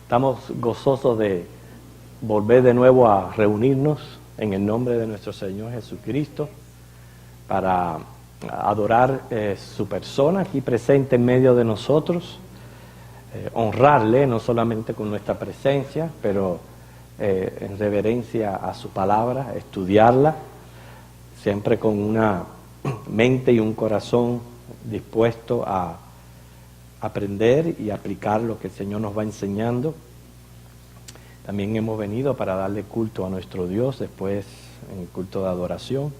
Estamos gozosos de volver de nuevo a reunirnos en el nombre de nuestro Señor Jesucristo para adorar su persona aquí presente en medio de nosotros, honrarle no solamente con nuestra presencia, pero en reverencia a su palabra, estudiarla, siempre con una mente y un corazón dispuesto a aprender y aplicar lo que el Señor nos va enseñando. También hemos venido para darle culto a nuestro Dios después en el culto de adoración.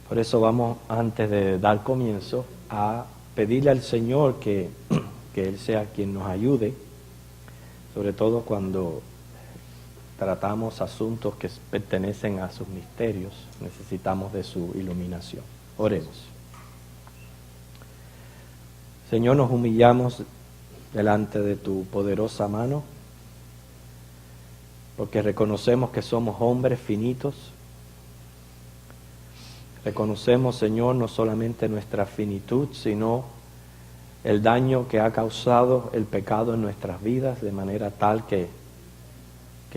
Por eso vamos, antes de dar comienzo, a pedirle al Señor que Él sea quien nos ayude, sobre todo cuando tratamos asuntos que pertenecen a sus misterios. Necesitamos de su iluminación. Oremos. Señor, nos humillamos delante de tu poderosa mano, porque reconocemos que somos hombres finitos. Reconocemos, Señor, no solamente nuestra finitud, sino el daño que ha causado el pecado en nuestras vidas, de manera tal que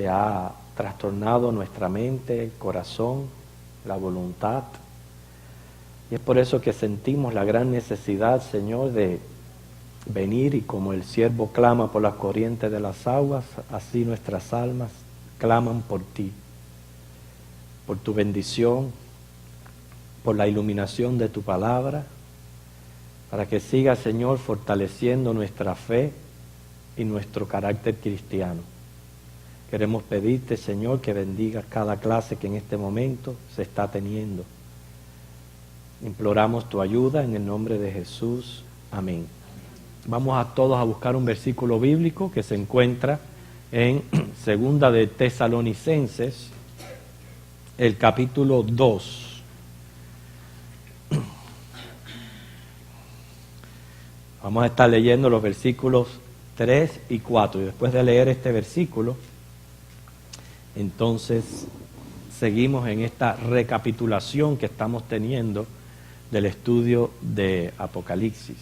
ha trastornado nuestra mente, el corazón, la voluntad. Y es por eso que sentimos la gran necesidad, Señor, de venir y como el siervo clama por las corrientes de las aguas, así nuestras almas claman por ti, por tu bendición, por la iluminación de tu palabra, para que siga, Señor, fortaleciendo nuestra fe y nuestro carácter cristiano. Queremos pedirte, Señor, que bendigas cada clase que en este momento se está teniendo. Imploramos tu ayuda en el nombre de Jesús. Amén. Vamos a todos a buscar un versículo bíblico que se encuentra en Segunda de Tesalonicenses, el capítulo 2. Vamos a estar leyendo los versículos 3 y 4. Y después de leer este versículo, entonces seguimos en esta recapitulación que estamos teniendo del estudio de Apocalipsis.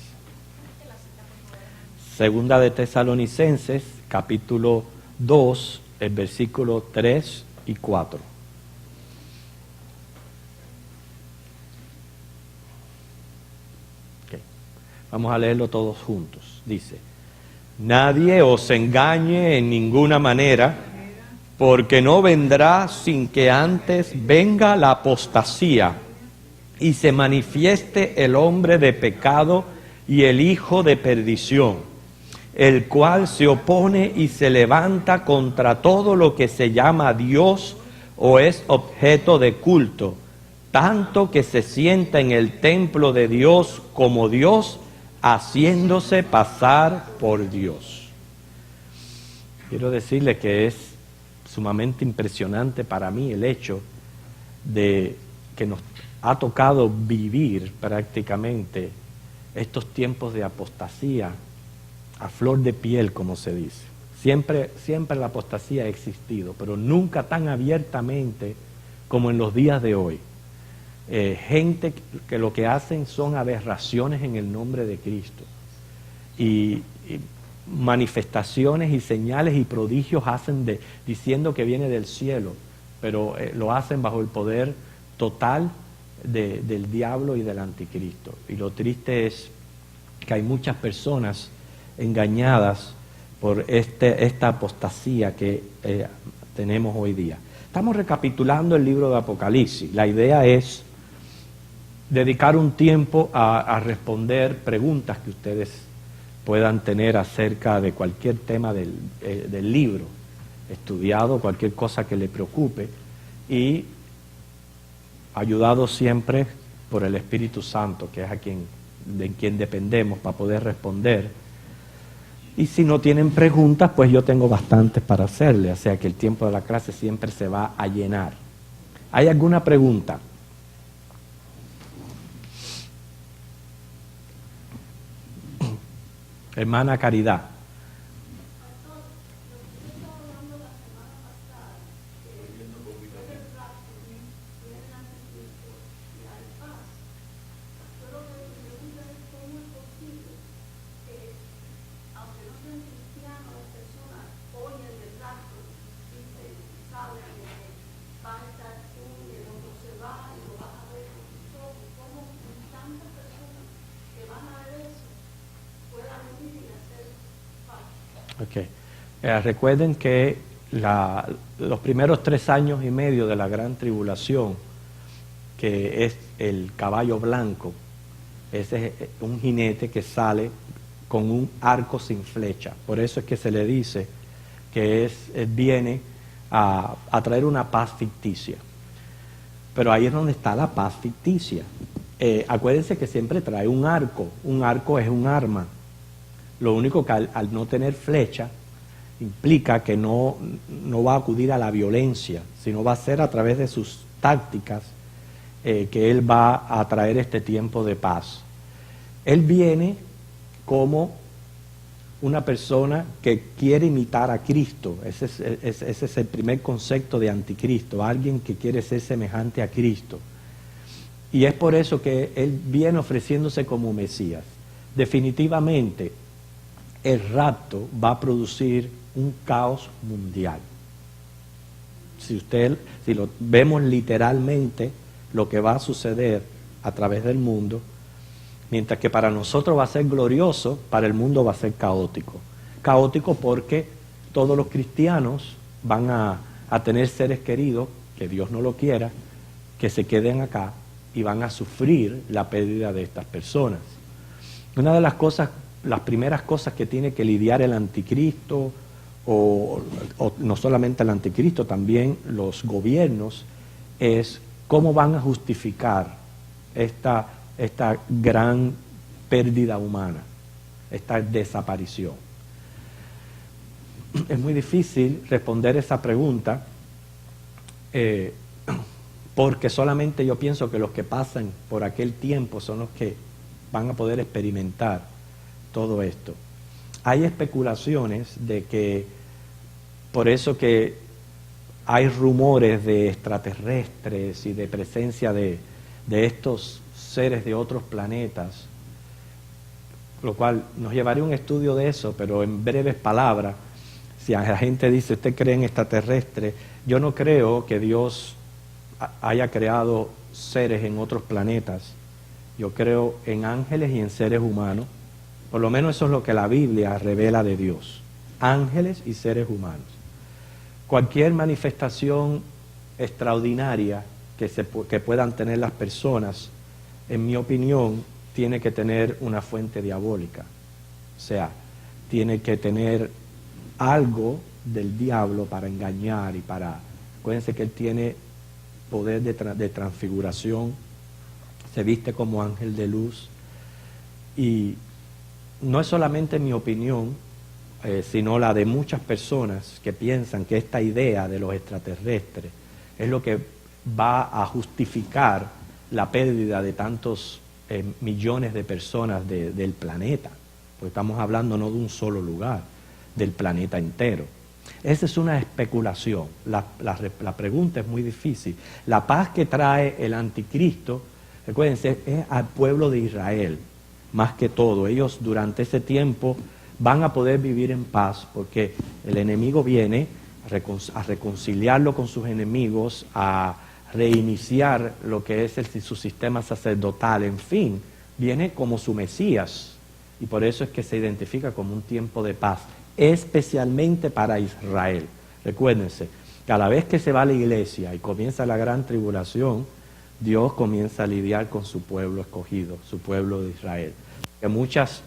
Segunda de Tesalonicenses, capítulo 2, el versículo 3 y 4. Okay. Vamos a leerlo todos juntos. Dice: nadie os engañe en ninguna manera, porque no vendrá sin que antes venga la apostasía y se manifieste el hombre de pecado y el hijo de perdición, el cual se opone y se levanta contra todo lo que se llama Dios o es objeto de culto, tanto que se sienta en el templo de Dios como Dios, haciéndose pasar por Dios. Quiero decirle que es sumamente impresionante para mí el hecho de que nos ha tocado vivir prácticamente estos tiempos de apostasía a flor de piel, como se dice. Siempre la apostasía ha existido, pero nunca tan abiertamente como en los días de hoy. Gente que lo que hacen son aberraciones en el nombre de Cristo. Y manifestaciones y señales y prodigios hacen diciendo que viene del cielo, pero lo hacen bajo el poder total del diablo y del anticristo. Y lo triste es que hay muchas personas engañadas por esta apostasía que tenemos hoy día. Estamos recapitulando el libro de Apocalipsis. La idea es dedicar un tiempo a responder preguntas que ustedes puedan tener acerca de cualquier tema del libro estudiado, cualquier cosa que le preocupe, y ayudado siempre por el Espíritu Santo, que es de quien dependemos para poder responder. Y si no tienen preguntas, pues yo tengo bastantes para hacerle, o sea que el tiempo de la clase siempre se va a llenar. ¿Hay alguna pregunta? Hermana Caridad. Aunque no sean cristianos, las personas hoy Ok. Recuerden que los primeros 3 años y medio de la gran tribulación, que es el caballo blanco, ese es un jinete que sale con un arco sin flecha. Por eso es que se le dice que viene a traer una paz ficticia. Pero ahí es donde está la paz ficticia. Acuérdense que siempre trae un arco. Un arco es un arma. Lo único que al no tener flecha implica que no va a acudir a la violencia, sino va a ser a través de sus tácticas que él va a traer este tiempo de paz. Él viene como una persona que quiere imitar a Cristo. Ese es el primer concepto de anticristo, alguien que quiere ser semejante a Cristo. Y es por eso que él viene ofreciéndose como Mesías. Definitivamente, el rapto va a producir un caos mundial. Si lo vemos literalmente, lo que va a suceder a través del mundo, mientras que para nosotros va a ser glorioso, para el mundo va a ser caótico. Caótico porque todos los cristianos van a tener seres queridos, que Dios no lo quiera, que se queden acá y van a sufrir la pérdida de estas personas. Una de las cosas, las primeras cosas que tiene que lidiar el anticristo, o no solamente el anticristo, también los gobiernos, es cómo van a justificar esta gran pérdida humana, esta desaparición. Es muy difícil responder esa pregunta porque solamente yo pienso que los que pasan por aquel tiempo son los que van a poder experimentar todo esto. Hay especulaciones de que, por eso que hay rumores de extraterrestres y de presencia de estos seres de otros planetas, lo cual nos llevaría a un estudio de eso, pero en breves palabras, si la gente dice, ¿usted cree en extraterrestres? Yo no creo que Dios haya creado seres en otros planetas. Yo creo en ángeles y en seres humanos. Por lo menos eso es lo que la Biblia revela de Dios. Ángeles y seres humanos. Cualquier manifestación extraordinaria que puedan tener las personas, en mi opinión, tiene que tener una fuente diabólica. O sea, tiene que tener algo del diablo para engañar y para... Acuérdense que él tiene poder de transfiguración, se viste como ángel de luz. Y no es solamente mi opinión, sino la de muchas personas que piensan que esta idea de los extraterrestres es lo que va a justificar la pérdida de tantos millones de personas del planeta, porque estamos hablando no de un solo lugar, del planeta entero. Esa es una especulación. La pregunta es muy difícil. La paz que trae el anticristo, recuérdense, es al pueblo de Israel, más que todo. Ellos durante ese tiempo van a poder vivir en paz, porque el enemigo viene a reconciliarlo con sus enemigos, a reiniciar lo que es su sistema sacerdotal, en fin, viene como su Mesías, y por eso es que se identifica como un tiempo de paz, especialmente para Israel. Recuérdense, cada vez que se va a la iglesia y comienza la gran tribulación, Dios comienza a lidiar con su pueblo escogido, su pueblo de Israel. Que muchas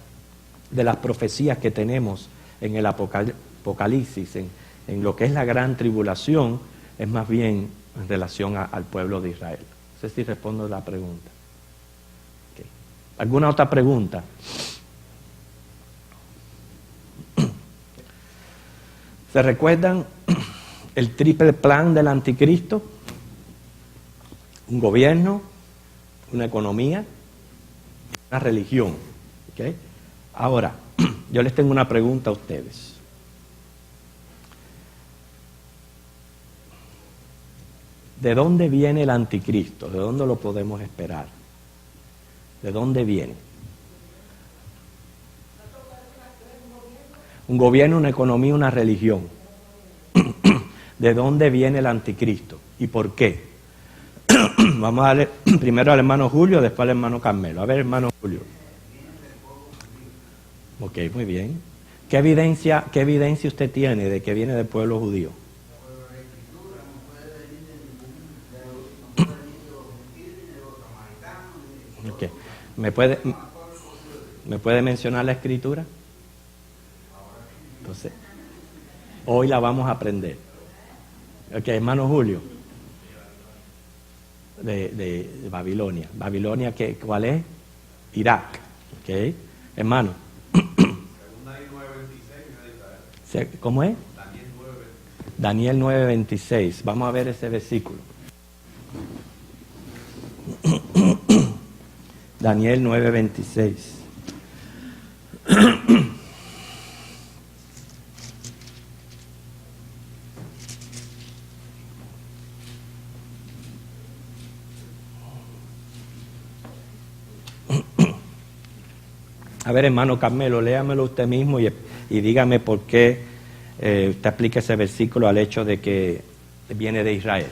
de las profecías que tenemos en el Apocalipsis, en lo que es la gran tribulación, es más bien en relación al pueblo de Israel. No sé si respondo la pregunta. Okay. ¿Alguna otra pregunta? ¿Se recuerdan el triple plan del anticristo? Un gobierno, una economía, una religión. ¿Okay? Ahora, yo les tengo una pregunta a ustedes. ¿De dónde viene el anticristo? ¿De dónde lo podemos esperar? ¿De dónde viene? Un gobierno, una economía, una religión. ¿De dónde viene el anticristo? ¿Y por qué? Vamos a darle primero al hermano Julio, después al hermano Carmelo. A ver, hermano Julio. Ok, muy bien. qué evidencia usted tiene de que viene del pueblo judío? Okay. ¿Me puede mencionar la escritura? Entonces, hoy la vamos a aprender. Ok, hermano Julio. De Babilonia. ¿Babilonia cuál es? Irak. Ok, hermano. ¿Cómo es? Daniel 9:26. Vamos a ver ese versículo. Daniel 9:26. A ver, hermano Carmelo, léamelo usted mismo y dígame por qué usted aplica ese versículo al hecho de que viene de Israel.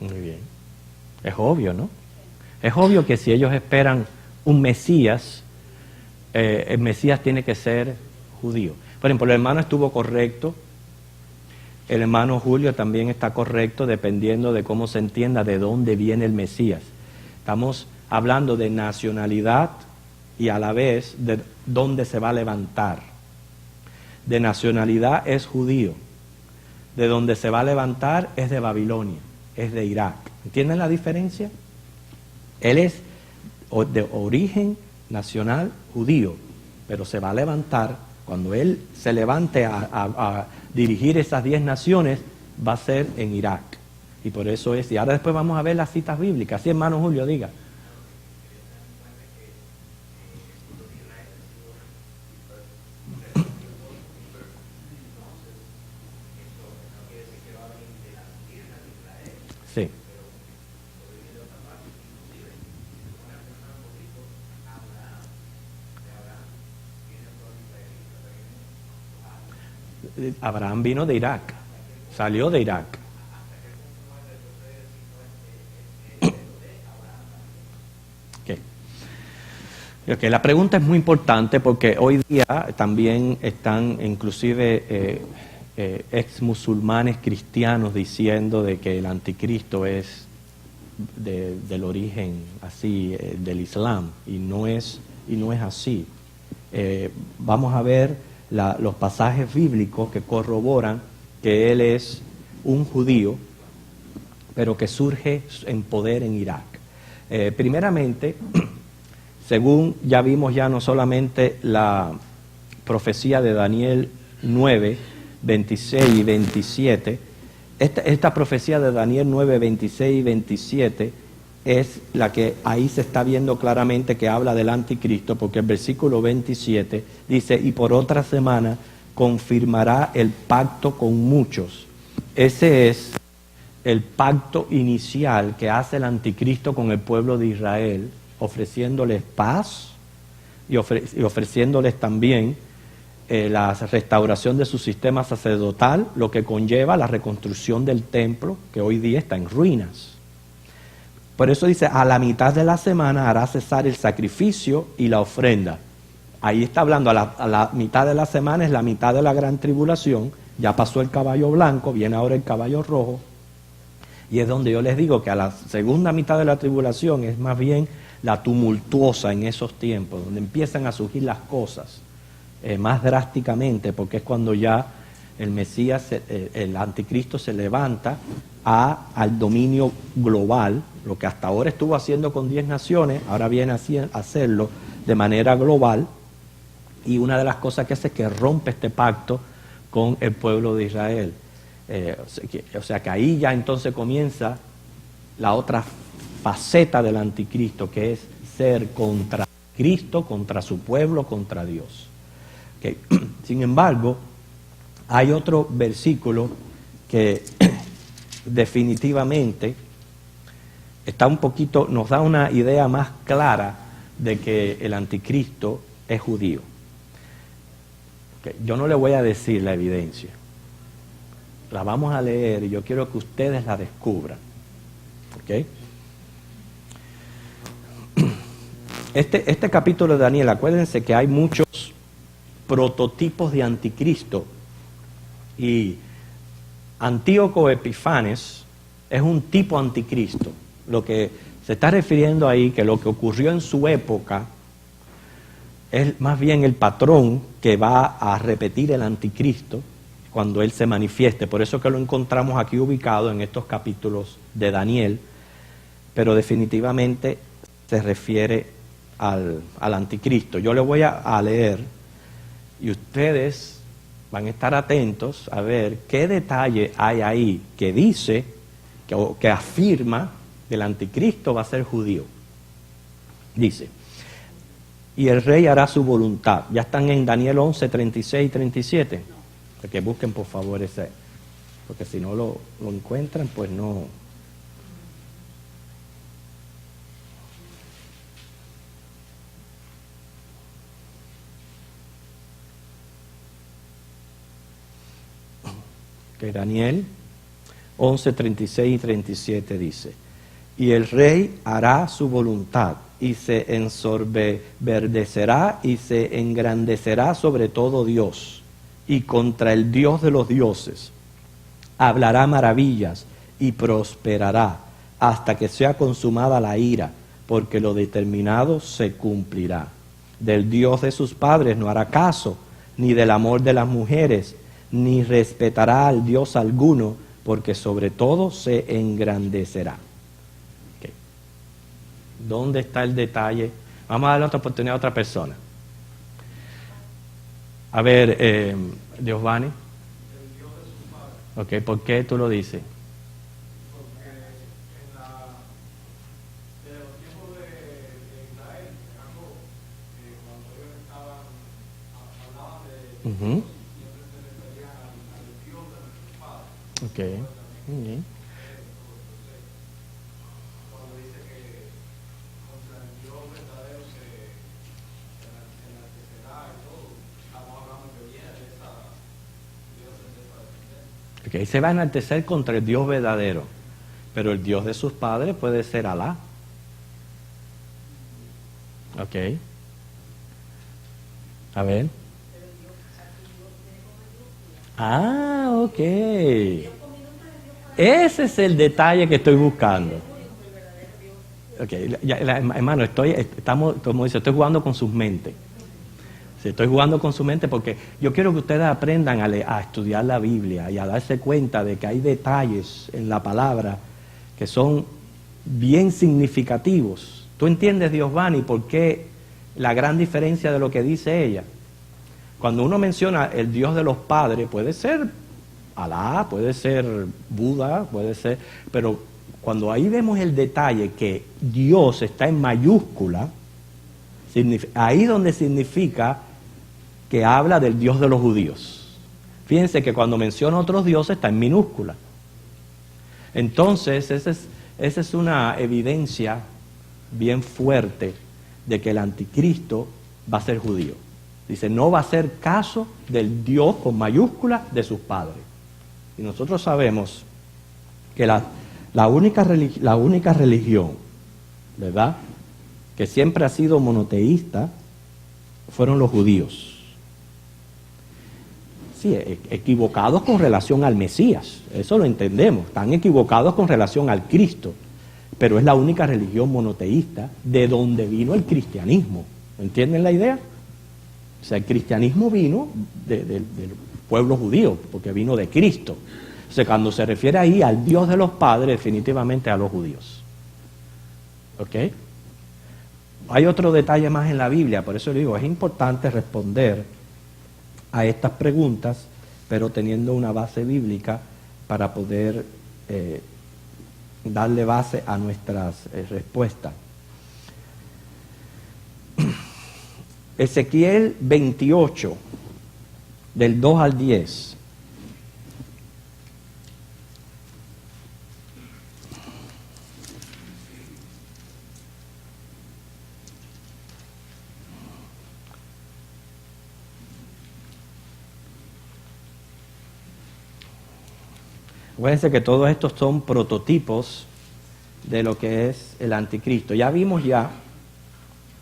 Muy bien. Es obvio, ¿no? Es obvio que si ellos esperan un Mesías, el Mesías tiene que ser judío. Por ejemplo, el hermano estuvo correcto, el hermano Julio también está correcto, dependiendo de cómo se entienda de dónde viene el Mesías. Estamos hablando de nacionalidad y a la vez de dónde se va a levantar. De nacionalidad es judío, de donde se va a levantar es de Babilonia, es de Irak. ¿Entienden la diferencia? Él es de origen nacional judío, pero se va a levantar, cuando él se levante a dirigir esas 10 naciones, va a ser en Irak. Y por eso es, y ahora después vamos a ver las citas bíblicas. Sí, hermano Julio, diga. Sí. Abraham vino de Irak, salió de Irak. Okay, la pregunta es muy importante porque hoy día también están inclusive ex musulmanes cristianos diciendo de que el anticristo es del origen así del Islam y no es así. Vamos a ver los pasajes bíblicos que corroboran que él es un judío, pero que surge en poder en Irak. Primeramente, según ya vimos ya no solamente la profecía de Daniel 9, 26 y 27, esta profecía de Daniel 9, 26 y 27 es la que ahí se está viendo claramente que habla del anticristo, porque el versículo 27 dice, y por otra semana confirmará el pacto con muchos. Ese es el pacto inicial que hace el anticristo con el pueblo de Israel, ofreciéndoles paz y ofreciéndoles también la restauración de su sistema sacerdotal, lo que conlleva la reconstrucción del templo, que hoy día está en ruinas. Por eso dice, a la mitad de la semana hará cesar el sacrificio y la ofrenda. Ahí está hablando, a la mitad de la semana es la mitad de la gran tribulación, ya pasó el caballo blanco, viene ahora el caballo rojo, y es donde yo les digo que a la segunda mitad de la tribulación es más bien la tumultuosa en esos tiempos, donde empiezan a surgir las cosas más drásticamente, porque es cuando ya el Mesías, el anticristo se levanta al dominio global, lo que hasta ahora estuvo haciendo con 10 naciones, ahora viene a hacerlo de manera global, y una de las cosas que hace es que rompe este pacto con el pueblo de Israel. O sea que ahí ya entonces comienza la otra faceta del anticristo, que es ser contra Cristo, contra su pueblo, contra Dios. Okay. Sin embargo, Hay otro versículo que definitivamente está un poquito, nos da una idea más clara de que el anticristo es judío. Okay. Yo no le voy a decir la evidencia, la vamos a leer y yo quiero que ustedes la descubran. ¿Okay? Este capítulo de Daniel, acuérdense que hay muchos prototipos de anticristo, y Antíoco Epifanes es un tipo anticristo. Lo que se está refiriendo ahí, que lo que ocurrió en su época es más bien el patrón que va a repetir el anticristo cuando él se manifieste. Por eso que lo encontramos aquí ubicado en estos capítulos de Daniel, pero definitivamente se refiere al anticristo. Yo le voy a leer y ustedes van a estar atentos a ver qué detalle hay ahí que dice, que afirma que el anticristo va a ser judío. Dice: y el rey hará su voluntad. Ya están en Daniel 11, 36 y 37. Que busquen por favor ese, porque si no lo encuentran, pues no. Que Daniel 11, 36 y 37 dice: y el rey hará su voluntad, y se ensorberdecerá y se engrandecerá sobre todo Dios, y contra el Dios de los dioses hablará maravillas y prosperará hasta que sea consumada la ira, porque lo determinado se cumplirá. Del Dios de sus padres no hará caso, ni del amor de las mujeres, ni respetará al Dios alguno, porque sobre todo se engrandecerá. Okay. ¿Dónde está el detalle? Vamos a darle otra oportunidad a otra persona. A ver, Giovanni. Ok, ¿por qué tú lo dices? Porque desde los tiempos de Israel, Jacob, cuando ellos hablaban de Dios, siempre se referían al Dios de nuestros padres. Ok. Bien. Entonces, cuando dice que contra el Dios verdadero se enaltecerá y todo, estamos hablando que viene de esa Dios de esa descendencia. Ok, se va a enaltecer contra el Dios verdadero, pero el Dios de sus padres puede ser Alá. Ok. A ver. Ah, ok. Ese es el detalle que estoy buscando. Ok, hermano, estamos, como dice, estoy jugando con sus mentes. Sí, estoy jugando con su mente porque yo quiero que ustedes aprendan a estudiar la Biblia y a darse cuenta de que hay detalles en la palabra que son bien significativos. ¿Tú entiendes, Giovanni, por qué la gran diferencia de lo que dice ella? Cuando uno menciona el Dios de los padres, puede ser Alá, puede ser Buda, puede ser, pero cuando ahí vemos el detalle que Dios está en mayúscula, ahí donde significa que habla del Dios de los judíos. Fíjense que cuando menciona otros dioses está en minúscula. Entonces, esa es una evidencia bien fuerte de que el anticristo va a ser judío. Dice, no va a hacer caso del Dios con mayúscula de sus padres. Y nosotros sabemos que la única religión, ¿verdad?, que siempre ha sido monoteísta, fueron los judíos. Sí, equivocados con relación al Mesías, eso lo entendemos, están equivocados con relación al Cristo, pero es la única religión monoteísta de donde vino el cristianismo. ¿Entienden la idea? O sea, el cristianismo vino del pueblo judío, porque vino de Cristo. O sea, cuando se refiere ahí al Dios de los padres, definitivamente a los judíos. ¿Ok? Hay otro detalle más en la Biblia, por eso le digo, es importante responder a estas preguntas, pero teniendo una base bíblica para poder darle base a nuestras respuestas. Ezequiel 28, del 2 al 10, Acuérdense que todos estos son prototipos de lo que es el anticristo. Ya vimos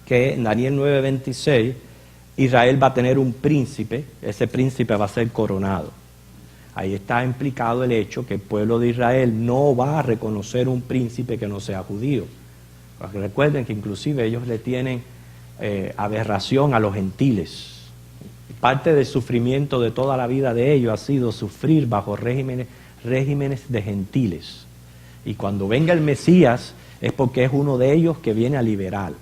que en Daniel 9:26 Israel va a tener un príncipe, ese príncipe va a ser coronado. Ahí está implicado el hecho que el pueblo de Israel no va a reconocer un príncipe que no sea judío. Porque recuerden que inclusive ellos le tienen aberración a los gentiles. Parte del sufrimiento de toda la vida de ellos ha sido sufrir bajo regímenes de gentiles. Y cuando venga el Mesías es porque es uno de ellos que viene a liberar.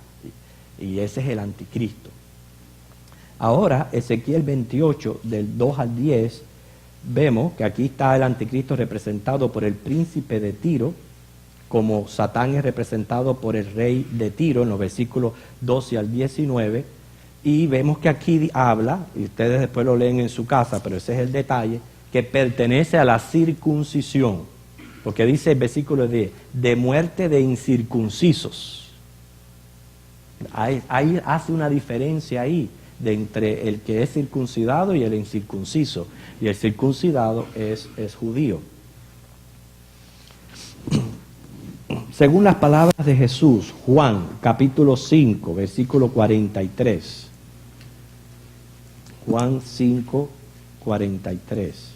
Y ese es el anticristo. Ahora, Ezequiel 28, del 2 al 10, vemos que aquí está el anticristo representado por el príncipe de Tiro, como Satán es representado por el rey de Tiro, en los versículos 12 al 19, y vemos que aquí habla, y ustedes después lo leen en su casa, pero ese es el detalle, que pertenece a la circuncisión, porque dice el versículo 10, de muerte de incircuncisos. Ahí hace una diferencia ahí, de entre el que es circuncidado y el incircunciso, y el circuncidado es judío. Según las palabras de Jesús, Juan capítulo 5, versículo 43. Juan 5, 43.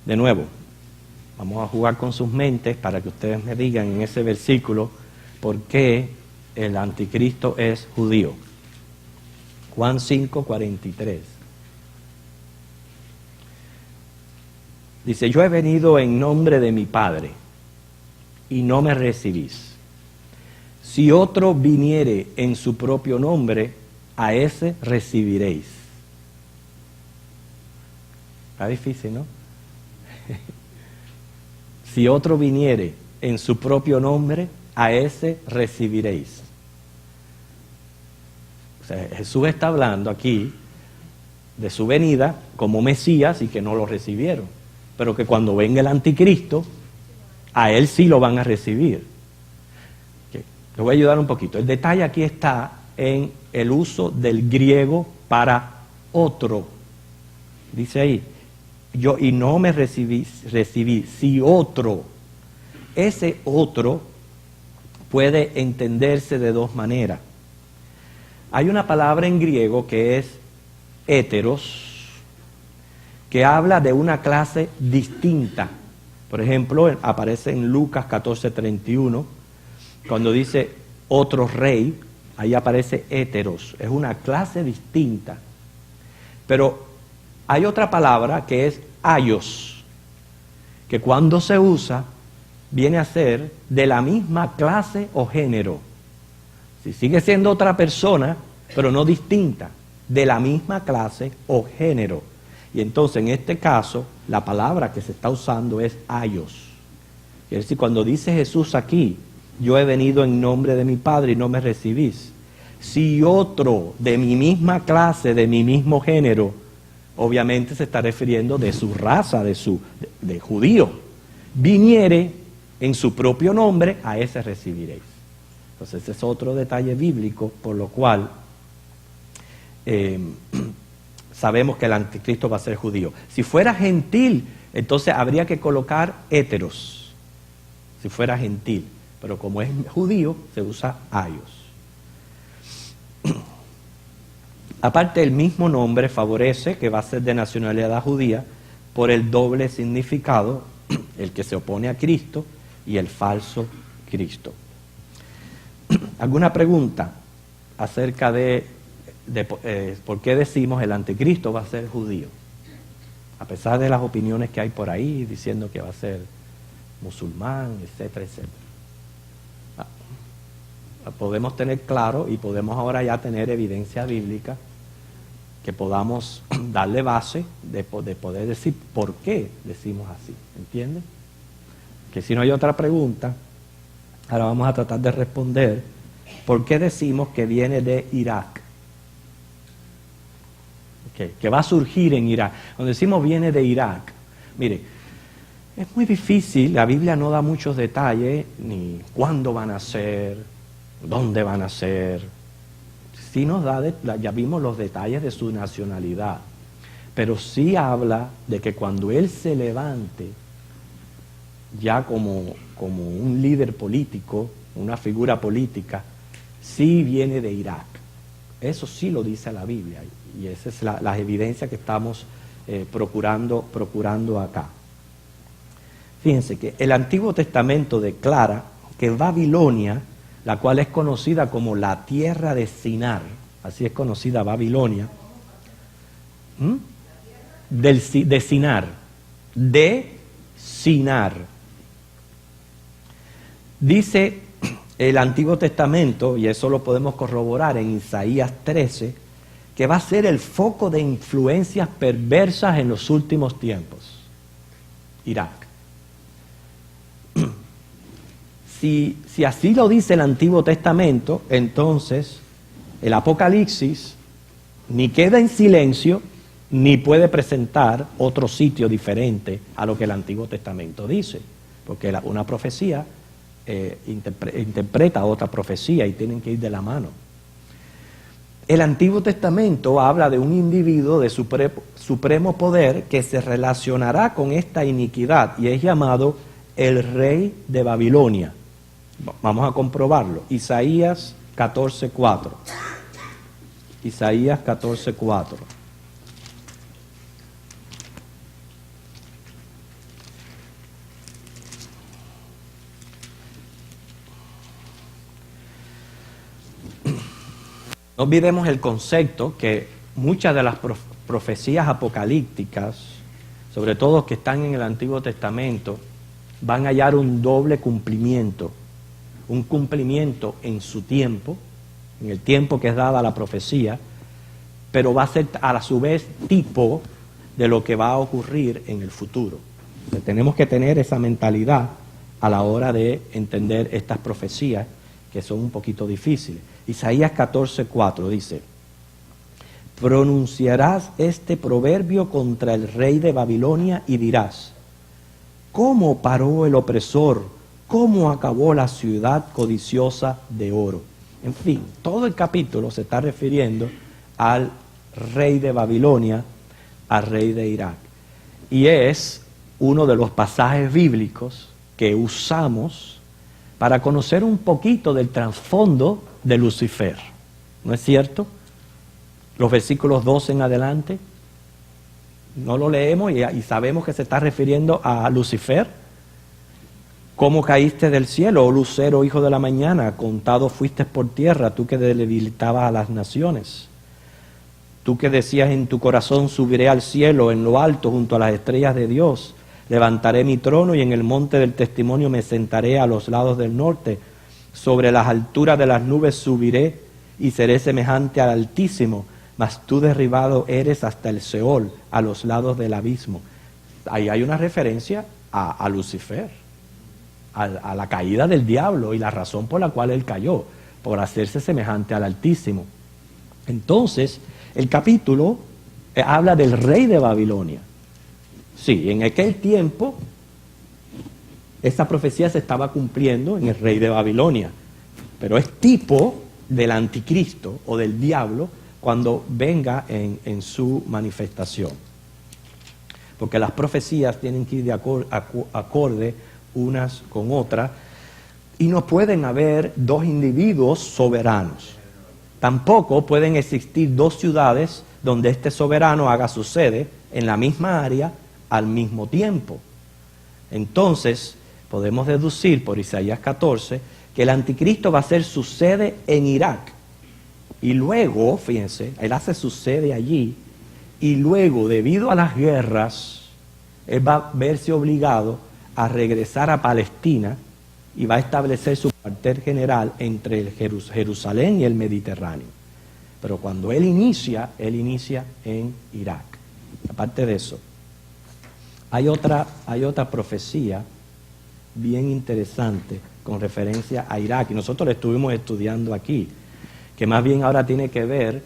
De nuevo, vamos a jugar con sus mentes para que ustedes me digan en ese versículo por qué el anticristo es judío. Juan 5, 43. Dice, yo he venido en nombre de mi Padre y no me recibís. Si otro viniere en su propio nombre, a ese recibiréis. Está difícil, ¿no? Si otro viniere en su propio nombre, a ese recibiréis. O sea, Jesús está hablando aquí de su venida como Mesías y que no lo recibieron, pero que cuando venga el anticristo, a él sí lo van a recibir. Okay. Les voy a ayudar un poquito. El detalle aquí está en el uso del griego para otro. Dice ahí, yo y no me recibí, si otro. Ese otro puede entenderse de dos maneras. Hay una palabra en griego que es héteros, que habla de una clase distinta. Por ejemplo, aparece en Lucas 14:31, cuando dice otro rey, ahí aparece héteros, es una clase distinta. Pero hay otra palabra que es aios, que cuando se usa viene a ser de la misma clase o género. Si sigue siendo otra persona, pero no distinta, de la misma clase o género. Y entonces en este caso la palabra que se está usando es aios. Es decir, cuando dice Jesús aquí, yo he venido en nombre de mi Padre y no me recibís. Si otro de mi misma clase, de mi mismo género, obviamente se está refiriendo de su raza, de judío, viniere en su propio nombre, a ese recibiréis. Entonces ese es otro detalle bíblico, por lo cual sabemos que el anticristo va a ser judío. Si fuera gentil, entonces habría que colocar héteros, si fuera gentil, pero como es judío, se usa aios. Aparte, el mismo nombre favorece que va a ser de nacionalidad judía por el doble significado, el que se opone a Cristo y el falso Cristo. ¿Alguna pregunta acerca de por qué decimos el anticristo va a ser judío? A pesar de las opiniones que hay por ahí diciendo que va a ser musulmán, etcétera, etcétera. Podemos tener claro y podemos ahora ya tener evidencia bíblica que podamos darle base de poder decir por qué decimos así, ¿entienden? Que si no hay otra pregunta, ahora vamos a tratar de responder por qué decimos que viene de Irak, que va a surgir en Irak. Cuando decimos viene de Irak, mire, Es muy difícil, la Biblia no da muchos detalles, ni cuándo van a ser, dónde van a ser. Sí nos da, ya vimos los detalles de su nacionalidad, pero sí habla de que cuando Él se levante, ya como un líder político, una figura política, sí viene de Irak. Eso sí lo dice la Biblia, y esa es la evidencia que estamos procurando acá. Fíjense que el Antiguo Testamento declara que Babilonia, la cual es conocida como la tierra de Sinar, así es conocida Babilonia, de Sinar. Dice el Antiguo Testamento, y eso lo podemos corroborar en Isaías 13, que va a ser el foco de influencias perversas en los últimos tiempos. Irak. Si así lo dice el Antiguo Testamento, entonces el Apocalipsis ni queda en silencio, ni puede presentar otro sitio diferente a lo que el Antiguo Testamento dice, porque una profecía interpreta otra profecía y tienen que ir de la mano. El Antiguo Testamento habla de un individuo de supremo poder que se relacionará con esta iniquidad y es llamado el rey de Babilonia. Vamos a comprobarlo. Isaías 14:4. Isaías 14:4. No olvidemos el concepto que muchas de las profecías apocalípticas, sobre todo que están en el Antiguo Testamento, van a hallar un doble cumplimiento. Un cumplimiento en su tiempo, en el tiempo que es dada la profecía, pero va a ser a su vez tipo de lo que va a ocurrir en el futuro. Entonces, tenemos que tener esa mentalidad a la hora de entender estas profecías que son un poquito difíciles. Isaías 14:4 dice: pronunciarás este proverbio contra el rey de Babilonia y dirás: ¿cómo paró el opresor? ¿Cómo acabó la ciudad codiciosa de oro? En fin, todo el capítulo se está refiriendo al rey de Babilonia, al rey de Irak. Y es uno de los pasajes bíblicos que usamos para conocer un poquito del trasfondo de Lucifer. ¿No es cierto? Los versículos 12 en adelante, no lo leemos y sabemos que se está refiriendo a Lucifer. ¿Cómo caíste del cielo, oh lucero, hijo de la mañana? Contado fuiste por tierra, tú que debilitabas a las naciones. Tú que decías en tu corazón: subiré al cielo, en lo alto, junto a las estrellas de Dios. Levantaré mi trono y en el monte del testimonio me sentaré a los lados del norte. Sobre las alturas de las nubes subiré y seré semejante al Altísimo. Mas tú derribado eres hasta el Seol, a los lados del abismo. Ahí hay una referencia a Lucifer. A la caída del diablo y la razón por la cual él cayó, por hacerse semejante al Altísimo. Entonces, el capítulo habla del rey de Babilonia. Sí, en aquel tiempo, esta profecía se estaba cumpliendo en el rey de Babilonia, pero es tipo del anticristo o del diablo cuando venga en su manifestación. Porque las profecías tienen que ir de acorde unas con otras, y no pueden haber dos individuos soberanos. Tampoco pueden existir dos ciudades donde este soberano haga su sede en la misma área al mismo tiempo. Entonces, podemos deducir por Isaías 14 que el anticristo va a hacer su sede en Irak. Y luego, fíjense, él hace su sede allí, y luego, debido a las guerras, él va a verse obligado a regresar a Palestina y va a establecer su cuartel general entre el Jerusalén y el Mediterráneo. Pero cuando él inicia en Irak. Aparte de eso, hay otra profecía bien interesante con referencia a Irak, y nosotros lo estuvimos estudiando aquí, que más bien ahora tiene que ver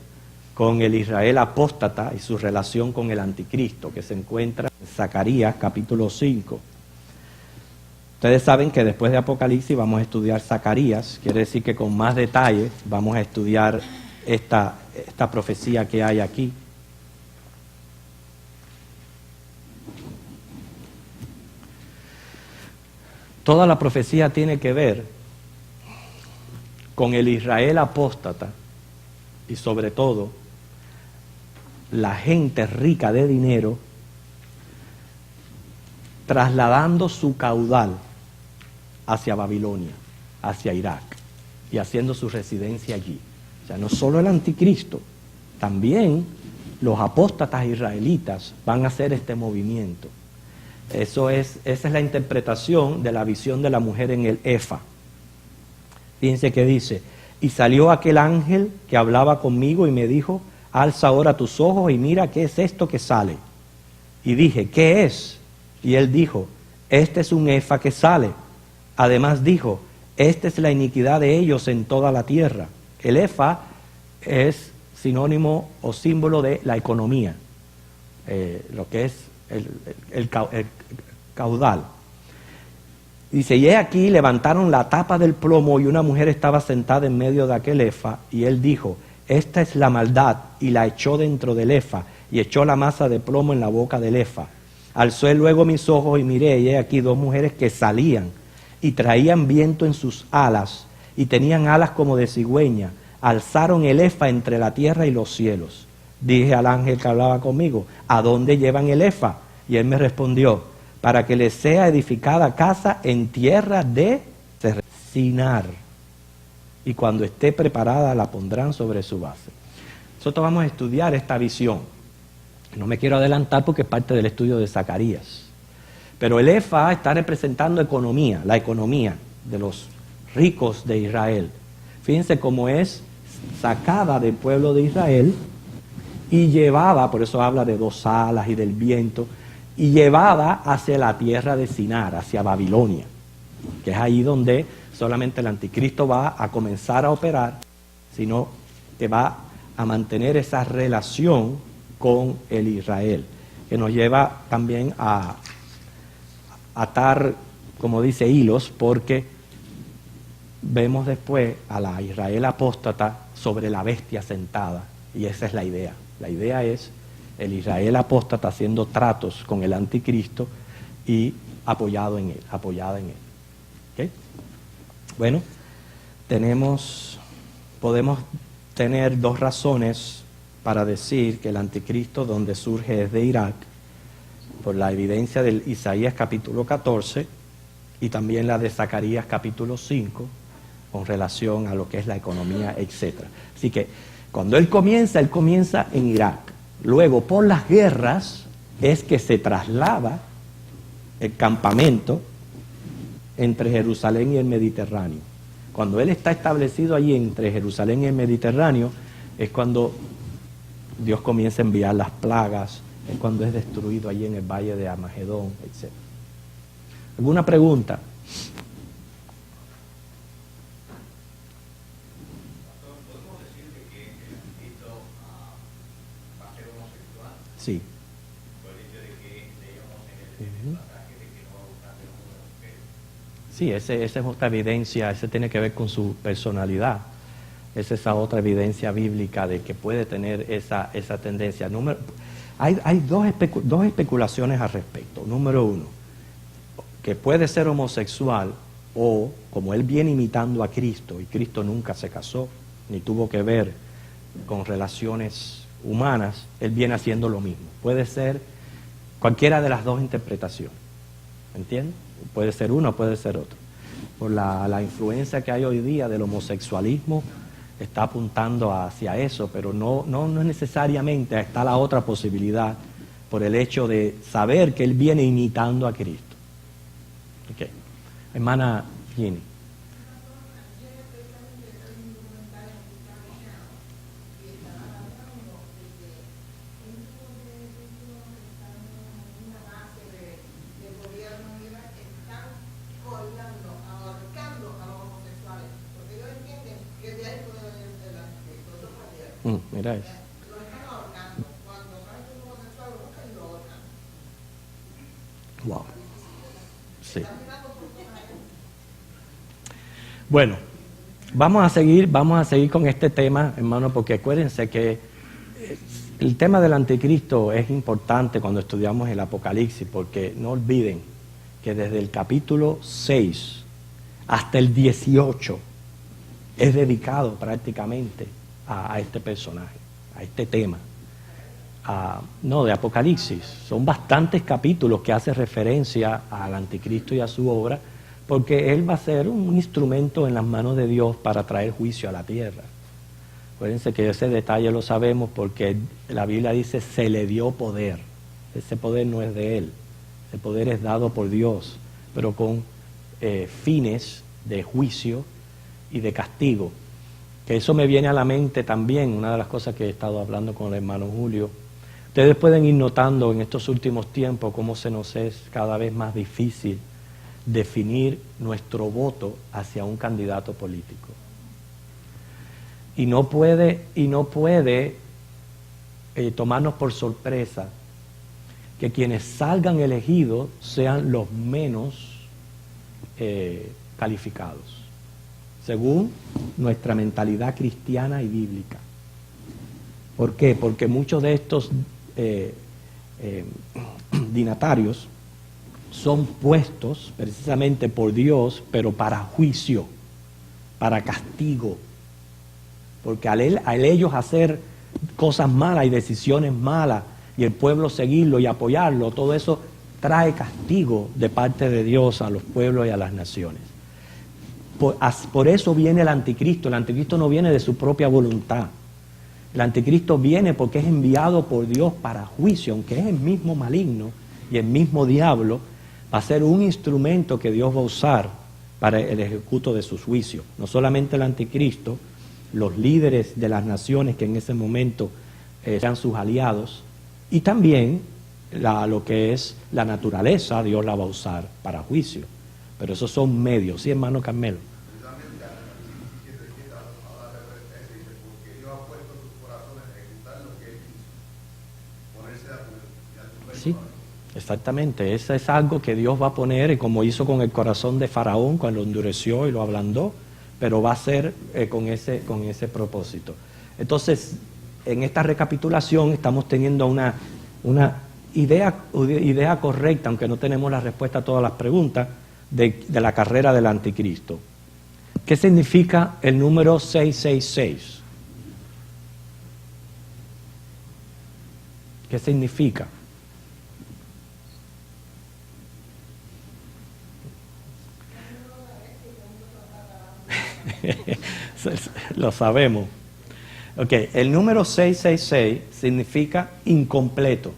con el Israel apóstata y su relación con el anticristo, que se encuentra en Zacarías capítulo 5. Ustedes saben que después de Apocalipsis vamos a estudiar Zacarías, quiere decir que con más detalle vamos a estudiar esta profecía que hay aquí. Toda la profecía tiene que ver con el Israel apóstata y sobre todo la gente rica de dinero trasladando su caudal hacia Babilonia, hacia Irak y haciendo su residencia allí. O sea, no solo el anticristo, también los apóstatas israelitas van a hacer este movimiento. Esa es la interpretación de la visión de la mujer en el Efa. Fíjense que dice: y salió aquel ángel que hablaba conmigo y me dijo: alza ahora tus ojos y mira qué es esto que sale. Y dije: ¿qué es? Y él dijo: este es un Efa que sale. Además dijo: esta es la iniquidad de ellos en toda la tierra. El Efa es sinónimo o símbolo de la economía, lo que es el caudal. Dice: y he aquí levantaron la tapa del plomo y una mujer estaba sentada en medio de aquel Efa, y él dijo: esta es la maldad, y la echó dentro del Efa, y echó la masa de plomo en la boca del Efa. Alzó luego mis ojos y miré, y he aquí dos mujeres que salían, y traían viento en sus alas, y tenían alas como de cigüeña. Alzaron el Efa entre la tierra y los cielos. Dije al ángel que hablaba conmigo: ¿a dónde llevan el Efa? Y él me respondió: para que les sea edificada casa en tierra de Sinar, y cuando esté preparada la pondrán sobre su base. Nosotros vamos a estudiar esta visión. No me quiero adelantar porque es parte del estudio de Zacarías. Pero el Efa está representando economía, la economía de los ricos de Israel. Fíjense cómo es sacada del pueblo de Israel y llevada, por eso habla de dos alas y del viento, y llevada hacia la tierra de Sinar, hacia Babilonia, que es ahí donde solamente el anticristo va a comenzar a operar, sino que va a mantener esa relación con el Israel, que nos lleva también a atar, como dice, hilos, porque vemos después a la Israel apóstata sobre la bestia sentada, y esa es la idea. La idea es el Israel apóstata haciendo tratos con el anticristo y apoyada en él. ¿Okay? Bueno, podemos tener dos razones para decir que el anticristo donde surge es de Irak, por la evidencia del Isaías capítulo 14 y también la de Zacarías capítulo 5 con relación a lo que es la economía, etc. Así que cuando él comienza en Irak. Luego, por las guerras, es que se traslada el campamento entre Jerusalén y el Mediterráneo. Cuando él está establecido allí entre Jerusalén y el Mediterráneo, es cuando Dios comienza a enviar las plagas, es cuando es destruido allí en el valle de Armagedón, etc. ¿Alguna pregunta? Sí. Sí, esa es otra evidencia, ese tiene que ver con su personalidad. Es esa otra evidencia bíblica de que puede tener esa tendencia. Hay dos especulaciones al respecto. Número uno, que puede ser homosexual o, como él viene imitando a Cristo, y Cristo nunca se casó, ni tuvo que ver con relaciones humanas, él viene haciendo lo mismo. Puede ser cualquiera de las dos interpretaciones. ¿Entiendes? Puede ser uno o puede ser otro. Por la influencia que hay hoy día del homosexualismo, está apuntando hacia eso, pero no necesariamente está la otra posibilidad por el hecho de saber que él viene imitando a Cristo. Okay. Hermana Ginny. Mira eso. Wow. Sí. Bueno, vamos a seguir con este tema, hermano, porque acuérdense que el tema del anticristo es importante cuando estudiamos el Apocalipsis, porque no olviden que desde el capítulo 6 hasta el 18 es dedicado prácticamente a este personaje, a este tema. De Apocalipsis. Son bastantes capítulos que hace referencia al anticristo y a su obra, porque él va a ser un instrumento en las manos de Dios para traer juicio a la tierra. Acuérdense que ese detalle lo sabemos porque la Biblia dice se le dio poder. Ese poder no es de él, ese poder es dado por Dios, pero con fines de juicio y de castigo. Que eso me viene a la mente también, una de las cosas que he estado hablando con el hermano Julio. Ustedes pueden ir notando en estos últimos tiempos cómo se nos es cada vez más difícil definir nuestro voto hacia un candidato político. Y no puede tomarnos por sorpresa que quienes salgan elegidos sean los menos calificados, según nuestra mentalidad cristiana y bíblica. ¿Por qué? Porque muchos de estos dignatarios son puestos precisamente por Dios, pero para juicio, para castigo. Porque al ellos hacer cosas malas y decisiones malas, y el pueblo seguirlo y apoyarlo, todo eso trae castigo de parte de Dios a los pueblos y a las naciones. Por eso viene el anticristo. El anticristo no viene de su propia voluntad. El anticristo viene porque es enviado por Dios para juicio, aunque es el mismo maligno y el mismo diablo, va a ser un instrumento que Dios va a usar para el ejecuto de sus juicios. No solamente el anticristo, los líderes de las naciones que en ese momento sean sus aliados, y también lo que es la naturaleza, Dios la va a usar para juicio. Pero esos son medios, ¿sí, hermano Carmelo? Sí, exactamente. Eso es algo que Dios va a poner, como hizo con el corazón de Faraón cuando lo endureció y lo ablandó, pero va a ser con ese propósito. Entonces, en esta recapitulación estamos teniendo una idea correcta, aunque no tenemos la respuesta a todas las preguntas, de la carrera del anticristo. ¿Qué significa el número 666? ¿Qué significa? Lo sabemos. Ok, el número 666 significa incompleto.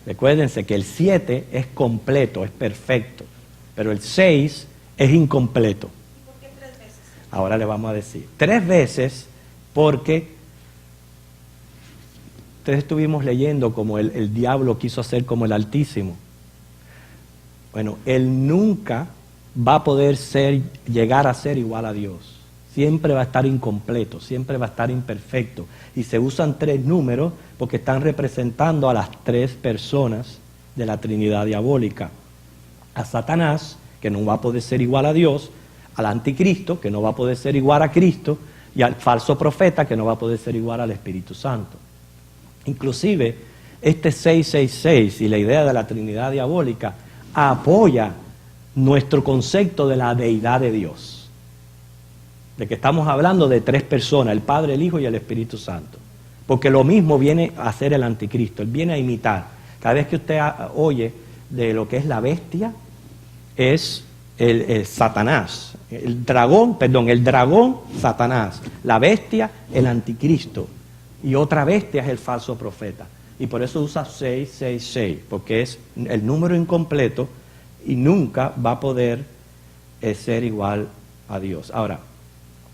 Recuérdense que el 7 es completo, es perfecto, pero el 6 es incompleto. ¿Por qué 3 veces? Ahora le vamos a decir. 3 veces porque ustedes estuvimos leyendo como el diablo quiso hacer como el Altísimo. Bueno, él nunca va a poder llegar a ser igual a Dios. Siempre va a estar incompleto, siempre va a estar imperfecto. Y se usan 3 números porque están representando a las 3 personas de la Trinidad diabólica. A Satanás, que no va a poder ser igual a Dios, al anticristo, que no va a poder ser igual a Cristo, y al falso profeta, que no va a poder ser igual al Espíritu Santo. Inclusive, este 666 y la idea de la Trinidad diabólica apoya nuestro concepto de la deidad de Dios. De que estamos hablando de 3 personas, el Padre, el Hijo y el Espíritu Santo. Porque lo mismo viene a hacer el anticristo, él viene a imitar. Cada vez que usted oye de lo que es la bestia, es el Satanás. El dragón, Satanás. La bestia, el anticristo. Y otra bestia es el falso profeta. Y por eso usa 666, porque es el número incompleto y nunca va a poder ser igual a Dios. Ahora,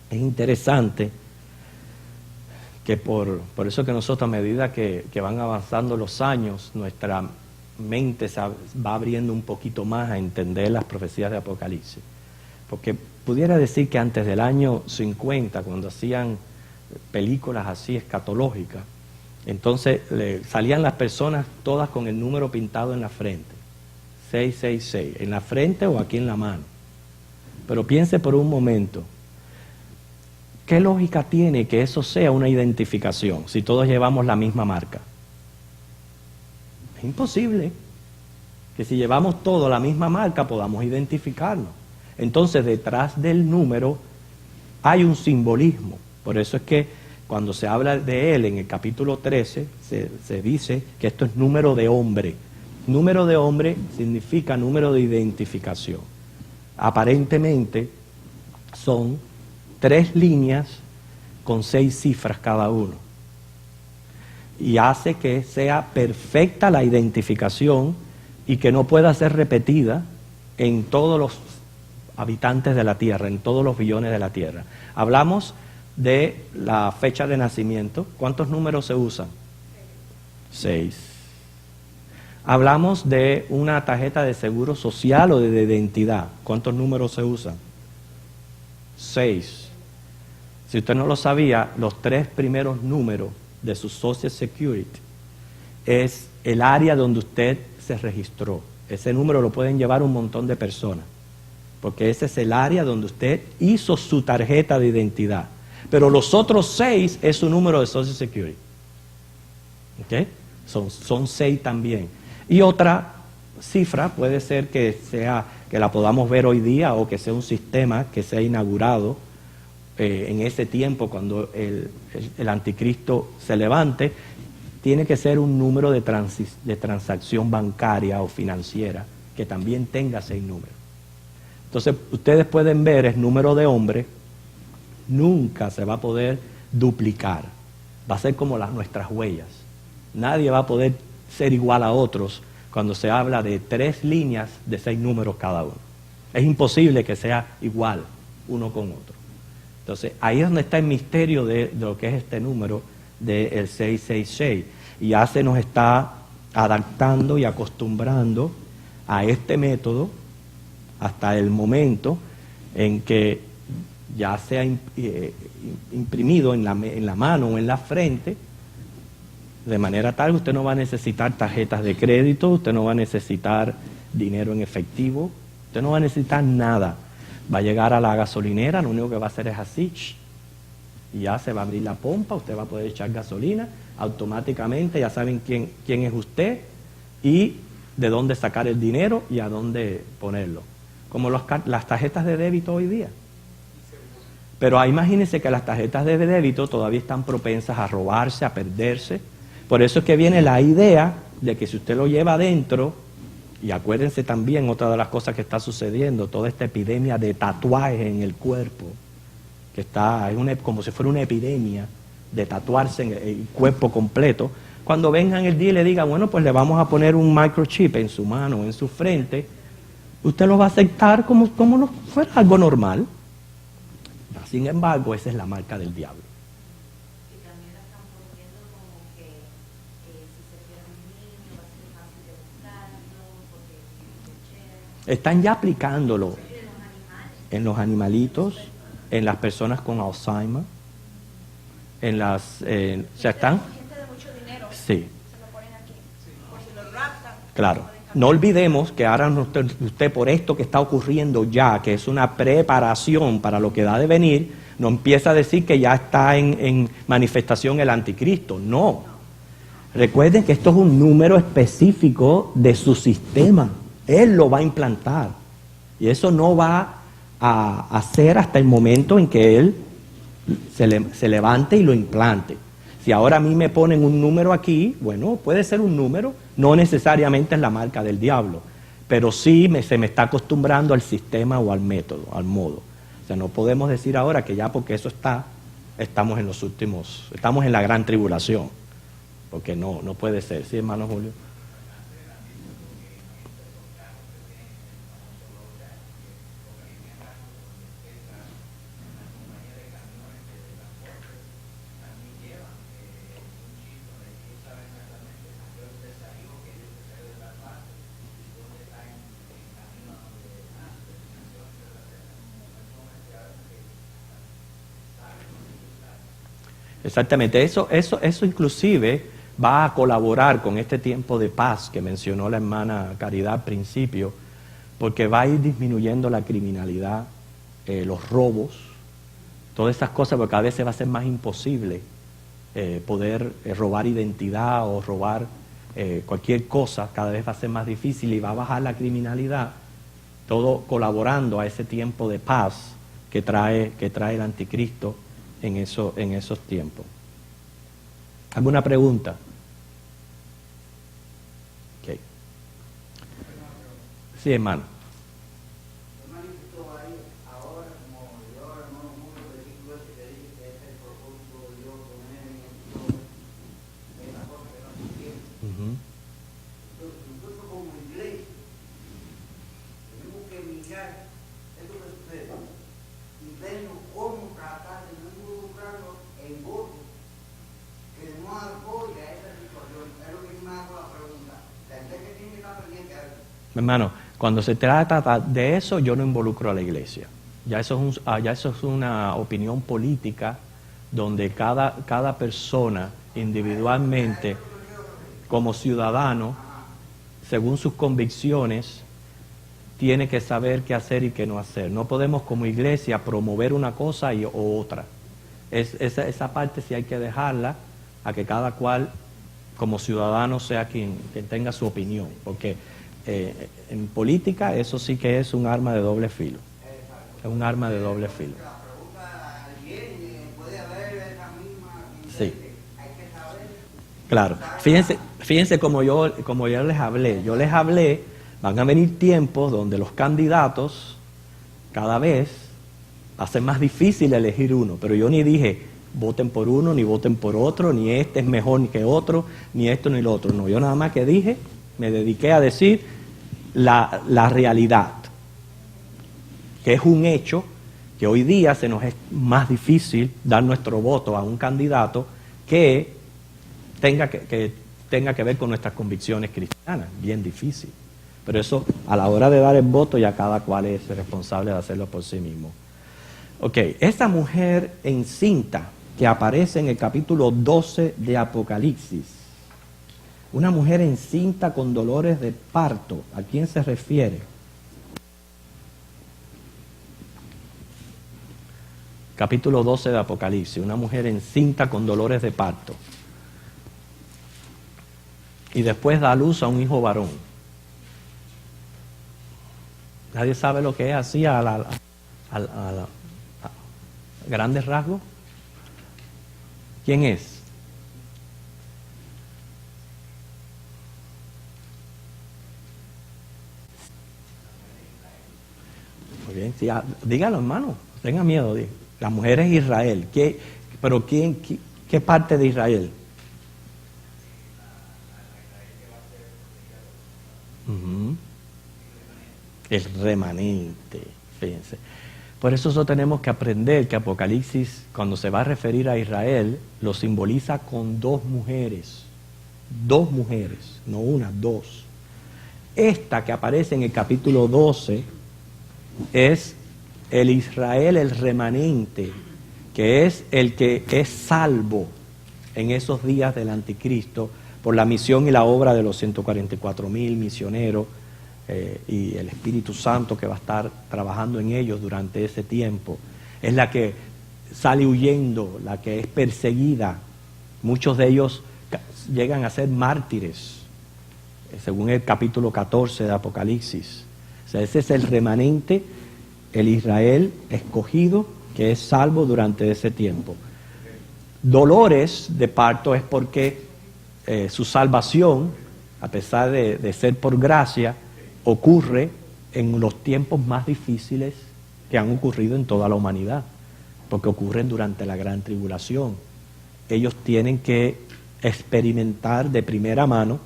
es interesante que por eso que nosotros a medida que van avanzando los años, nuestra mente se va abriendo un poquito más a entender las profecías de Apocalipsis. Porque pudiera decir que antes del año 50, cuando hacían películas así escatológicas, entonces salían las personas todas con el número pintado en la frente, 666, en la frente o aquí en la mano. Pero piense por un momento, ¿qué lógica tiene que eso sea una identificación si todos llevamos la misma marca? Es imposible que si llevamos todos la misma marca podamos identificarnos. Entonces, detrás del número hay un simbolismo. Por eso es que cuando se habla de él en el capítulo 13, se dice que esto es número de hombre. Número de hombre significa número de identificación. Aparentemente son 3 líneas con 6 cifras cada uno. Y hace que sea perfecta la identificación y que no pueda ser repetida en todos los habitantes de la Tierra, en todos los billones de la Tierra. Hablamos de la fecha de nacimiento. ¿Cuántos números se usan? 6. Hablamos de una tarjeta de seguro social o de identidad. ¿Cuántos números se usan? 6. Si usted no lo sabía, los 3 primeros números de su Social Security es el área donde usted se registró. Ese número lo pueden llevar un montón de personas, porque ese es el área donde usted hizo su tarjeta de identidad. Pero los otros 6 es su número de Social Security. ¿Ok? Son 6 también. Y otra cifra puede ser que la podamos ver hoy día, o que sea un sistema que sea inaugurado en ese tiempo cuando el anticristo se levante. Tiene que ser un número de transacción bancaria o financiera que también tenga 6 números. Entonces, ustedes pueden ver el número de hombre, nunca se va a poder duplicar. Va a ser como nuestras huellas. Nadie va a poder ser igual a otros cuando se habla de 3 líneas de 6 números cada uno. Es imposible que sea igual uno con otro. Entonces, ahí es donde está el misterio de lo que es este número del 666. Y ya se nos está adaptando y acostumbrando a este método hasta el momento en que ya sea imprimido en la mano o en la frente, de manera tal que usted no va a necesitar tarjetas de crédito, usted no va a necesitar dinero en efectivo, usted no va a necesitar nada. Va a llegar a la gasolinera, lo único que va a hacer es así, y ya se va a abrir la pompa, usted va a poder echar gasolina, automáticamente ya saben quién es usted y de dónde sacar el dinero y a dónde ponerlo. Como las tarjetas de débito hoy día. Pero imagínense que las tarjetas de débito todavía están propensas a robarse, a perderse. Por eso es que viene la idea de que si usted lo lleva adentro, y acuérdense también otra de las cosas que está sucediendo, toda esta epidemia de tatuajes en el cuerpo, que está como si fuera una epidemia de tatuarse en el cuerpo completo. Cuando vengan el día y le digan, bueno, pues le vamos a poner un microchip en su mano, en su frente, usted lo va a aceptar como no fuera algo normal. Sin embargo, esa es la marca del diablo. Y también la están poniendo como que si se pierde un niño va a ser fácil de buscarlo, porque es chévere. Están ya aplicándolo Sí, de los animales. en los animalitos, en las personas con Alzheimer, ya están. Gente de mucho dinero, Sí, se lo ponen aquí. Por si lo raptan. claro. No olvidemos que ahora usted por esto que está ocurriendo ya, que es una preparación para lo que da de venir, no empieza a decir que ya está en manifestación el anticristo. No. Recuerden que esto es un número específico de su sistema. Él lo va a implantar. Y eso no va a hacer hasta el momento en que él se levante y lo implante. Si ahora a mí me ponen un número aquí, bueno, puede ser un número, no necesariamente es la marca del diablo, pero sí se me está acostumbrando al sistema o al método, al modo. O sea, no podemos decir ahora que ya porque eso estamos en la gran tribulación, porque no puede ser. ¿Sí, hermano Julio? Exactamente, eso inclusive va a colaborar con este tiempo de paz que mencionó la hermana Caridad al principio, porque va a ir disminuyendo la criminalidad, los robos, todas esas cosas, porque cada vez se va a ser más imposible poder robar identidad o robar cualquier cosa, cada vez va a ser más difícil y va a bajar la criminalidad, todo colaborando a ese tiempo de paz que trae el anticristo en esos tiempos. ¿Alguna pregunta? Okay. Sí, hermano. Ujú. Nosotros como iglesia tenemos que mirar esto que sucede y vernos cómo tratar de no involucrarnos en votos que no apoya esa situación. Es lo que yo me hago la pregunta. La gente que tiene que estar pendiente a eso. Hermano, cuando se trata de eso, yo no involucro a la iglesia. Ya eso es una opinión política donde cada persona individualmente, como ciudadano, según sus convicciones, tiene que saber qué hacer y qué no hacer. No podemos como iglesia promover una cosa o otra. Esa parte sí hay que dejarla a que cada cual como ciudadano sea quien tenga su opinión, porque en política eso sí que es un arma de doble filo. Es un arma de doble filo. La pregunta viene, puede haber esa misma Sí. hay que saber. Claro. Fíjense como yo les hablé. Yo les hablé, van a venir tiempos donde los candidatos cada vez va a ser más difícil elegir uno, pero yo ni dije voten por uno, ni voten por otro, ni este es mejor que otro, ni esto ni lo otro. No, yo nada más que dije, me dediqué a decir la realidad, que es un hecho que hoy día se nos es más difícil dar nuestro voto a un candidato que tenga que ver con nuestras convicciones cristianas, bien difícil. Pero eso, a la hora de dar el voto, ya cada cual es responsable de hacerlo por sí mismo. Ok, esta mujer encinta que aparece en el capítulo 12 de Apocalipsis, una mujer encinta con dolores de parto, ¿a quién se refiere? Capítulo 12 de Apocalipsis, una mujer encinta con dolores de parto. Y después da luz a un hijo varón. Nadie sabe lo que es así a grandes rasgos. ¿Quién es? Muy bien, sí, dígalo, hermano, tenga miedo. La mujer es Israel. ¿Pero qué parte de Israel? Uh-huh. El remanente, fíjense. Por eso nosotros tenemos que aprender que Apocalipsis, cuando se va a referir a Israel, lo simboliza con dos mujeres, no una, dos. Esta que aparece en el capítulo 12 es el Israel, el remanente, que es el que es salvo en esos días del anticristo por la misión y la obra de los 144,000 misioneros y el Espíritu Santo que va a estar trabajando en ellos durante ese tiempo. Es la que sale huyendo, la que es perseguida. Muchos de ellos llegan a ser mártires, según el capítulo 14 de Apocalipsis. O sea, ese es el remanente, el Israel escogido, que es salvo durante ese tiempo. Dolores de parto es porque su salvación, a pesar de ser por gracia, ocurre en los tiempos más difíciles que han ocurrido en toda la humanidad, porque ocurren durante la gran tribulación. Ellos tienen que experimentar de primera mano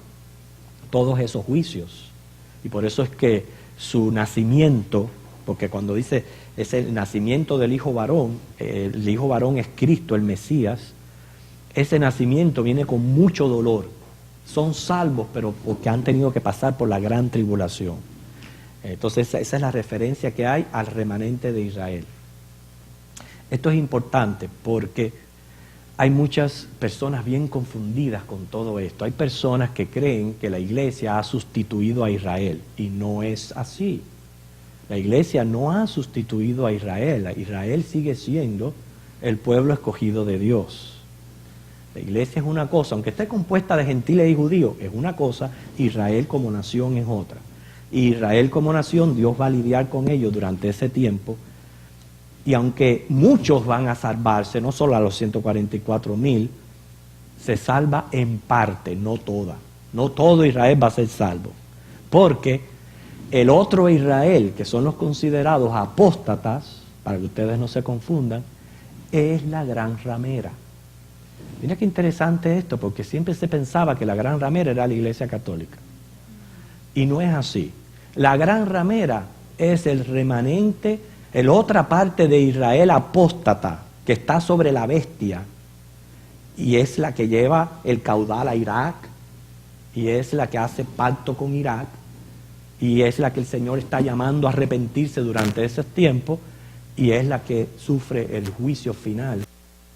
todos esos juicios, y por eso es que su nacimiento, porque cuando dice es el nacimiento del hijo varón, el hijo varón es Cristo, el Mesías, ese nacimiento viene con mucho dolor. Son salvos, pero porque han tenido que pasar por la gran tribulación. Entonces esa es la referencia que hay al remanente de Israel. Esto es importante porque hay muchas personas bien confundidas con todo esto. Hay personas que creen que la iglesia ha sustituido a Israel y no es así. La iglesia no ha sustituido a Israel. Israel sigue siendo el pueblo escogido de Dios. La iglesia es una cosa, aunque esté compuesta de gentiles y judíos, es una cosa, Israel como nación es otra. Y Israel como nación, Dios va a lidiar con ellos durante ese tiempo. Y aunque muchos van a salvarse, no solo a los 144,000, se salva en parte, no toda. No todo Israel va a ser salvo. Porque el otro Israel, que son los considerados apóstatas, para que ustedes no se confundan, es la gran ramera. Mira qué interesante esto, porque siempre se pensaba que la gran ramera era la iglesia católica. Y no es así. La gran ramera es el remanente, la otra parte de Israel apóstata, que está sobre la bestia, y es la que lleva el caudal a Irak, y es la que hace pacto con Irak, y es la que el Señor está llamando a arrepentirse durante ese tiempo, y es la que sufre el juicio final.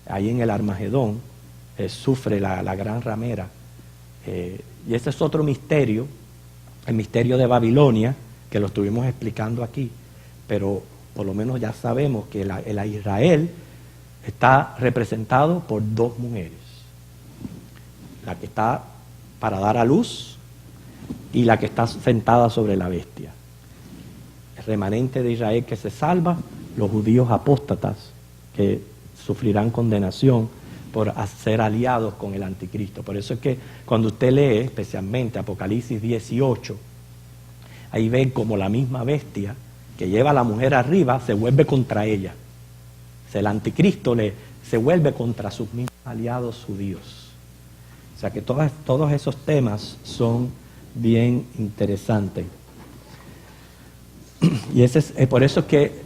Ahí en el Armagedón sufre la gran ramera. Y ese es otro misterio, el misterio de Babilonia, que lo estuvimos explicando aquí, pero por lo menos ya sabemos que el Israel está representado por dos mujeres. La que está para dar a luz y la que está sentada sobre la bestia. El remanente de Israel que se salva, los judíos apóstatas que sufrirán condenación por ser aliados con el anticristo. Por eso es que cuando usted lee especialmente Apocalipsis 18, ahí ven como la misma bestia que lleva a la mujer arriba se vuelve contra ella. O sea, el anticristo se vuelve contra sus mismos aliados judíos. O sea que todos esos temas son bien interesantes. Y por eso es que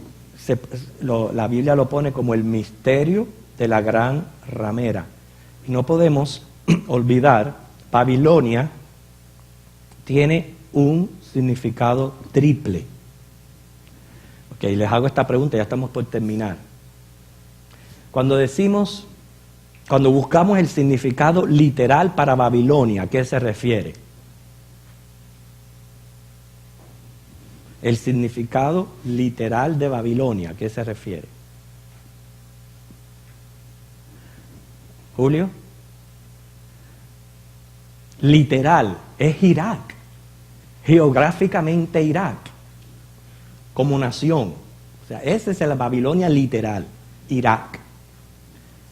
la Biblia lo pone como el misterio de la gran ramera. Y no podemos olvidar, Babilonia tiene un significado triple. Ok, les hago esta pregunta, ya estamos por terminar. Cuando buscamos el significado literal para Babilonia, ¿a qué se refiere? El significado literal de Babilonia, ¿a qué se refiere? Julio. Literal, es Irak. Geográficamente Irak, como nación. O sea, esa es la Babilonia literal, Irak.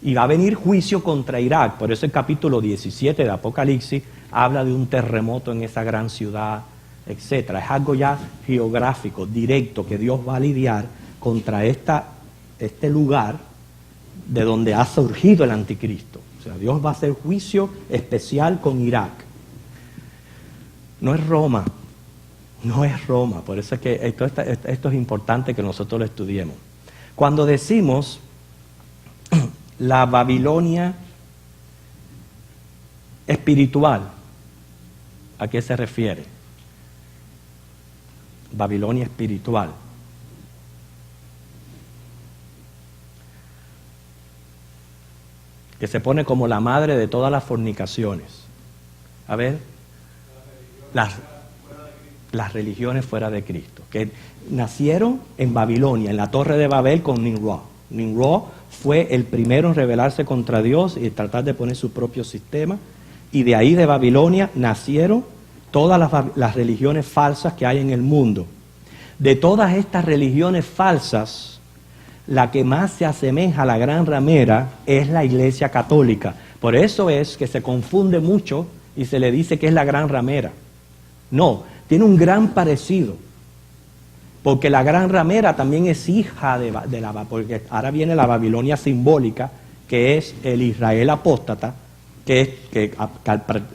Y va a venir juicio contra Irak. Por eso el capítulo 17 de Apocalipsis habla de un terremoto en esa gran ciudad, etcétera. Es algo ya geográfico, directo, que Dios va a lidiar contra este lugar de donde ha surgido el anticristo. O sea, Dios va a hacer juicio especial con Irak. No es Roma, no es Roma. Por eso es que esto es importante que nosotros lo estudiemos. Cuando decimos la Babilonia espiritual, ¿a qué se refiere? Babilonia espiritual. Que se pone como la madre de todas las fornicaciones. A ver, las religiones fuera de Cristo, que nacieron en Babilonia, en la torre de Babel con Nimrod. Nimrod fue el primero en rebelarse contra Dios y tratar de poner su propio sistema, y de ahí de Babilonia nacieron todas las religiones falsas que hay en el mundo. De todas estas religiones falsas, la que más se asemeja a la gran ramera es la Iglesia Católica. Por eso es que se confunde mucho y se le dice que es la gran ramera. No, tiene un gran parecido, porque la gran ramera también es hija porque ahora viene la Babilonia simbólica, que es el Israel apóstata, que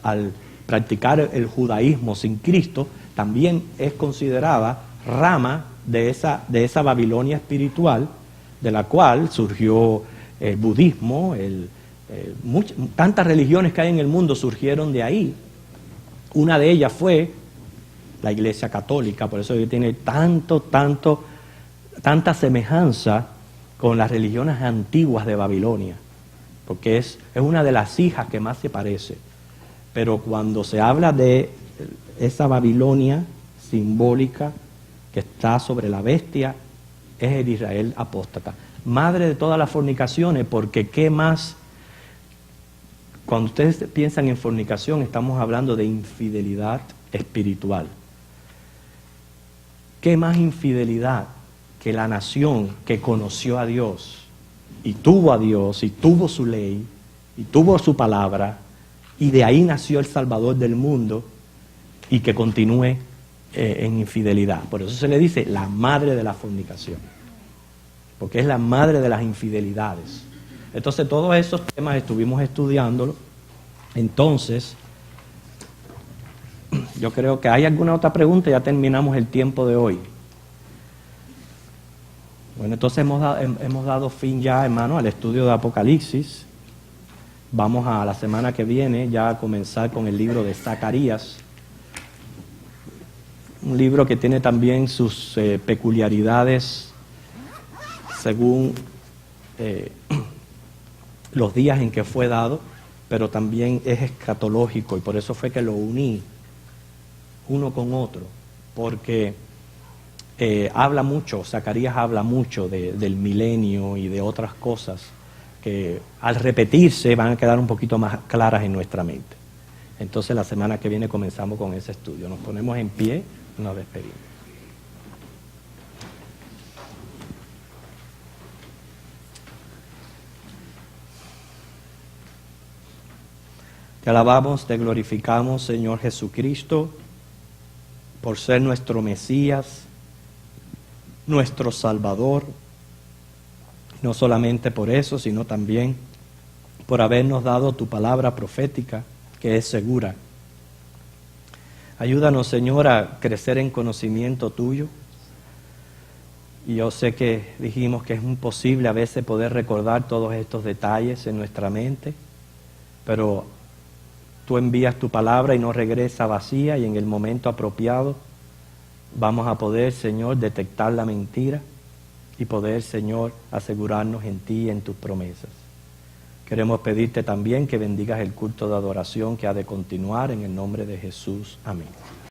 al practicar el judaísmo sin Cristo, también es considerada rama de esa Babilonia espiritual, de la cual surgió el budismo, tantas religiones que hay en el mundo surgieron de ahí. Una de ellas fue la Iglesia Católica, por eso tiene tanta semejanza con las religiones antiguas de Babilonia, porque es una de las hijas que más se parece. Pero cuando se habla de esa Babilonia simbólica, que está sobre la bestia es el Israel apóstata. Madre de todas las fornicaciones, porque ¿qué más? Cuando ustedes piensan en fornicación, estamos hablando de infidelidad espiritual. ¿Qué más infidelidad que la nación que conoció a Dios y tuvo su ley y tuvo su palabra, y de ahí nació el Salvador del mundo, y que continúe en infidelidad? Por eso se le dice la madre de la fornicación, porque es la madre de las infidelidades. Entonces todos esos temas estuvimos estudiándolos. Entonces, yo creo que hay alguna otra pregunta, ya terminamos el tiempo de hoy. Bueno, entonces hemos dado fin ya, hermano, al estudio de Apocalipsis. Vamos a la semana que viene ya a comenzar con el libro de Zacarías. Un libro que tiene también sus peculiaridades según los días en que fue dado, pero también es escatológico, y por eso fue que lo uní uno con otro, porque habla mucho, Zacarías habla mucho del milenio y de otras cosas que al repetirse van a quedar un poquito más claras en nuestra mente. Entonces la semana que viene comenzamos con ese estudio. Nos ponemos en pie y nos despedimos. Te alabamos, te glorificamos, Señor Jesucristo, por ser nuestro Mesías, nuestro Salvador. No solamente por eso, sino también por habernos dado tu palabra profética, que es segura. Ayúdanos, Señor, a crecer en conocimiento tuyo. Y yo sé que dijimos que es imposible a veces poder recordar todos estos detalles en nuestra mente, pero tú envías tu palabra y no regresa vacía, y en el momento apropiado vamos a poder, Señor, detectar la mentira y poder, Señor, asegurarnos en ti y en tus promesas. Queremos pedirte también que bendigas el culto de adoración que ha de continuar en el nombre de Jesús. Amén.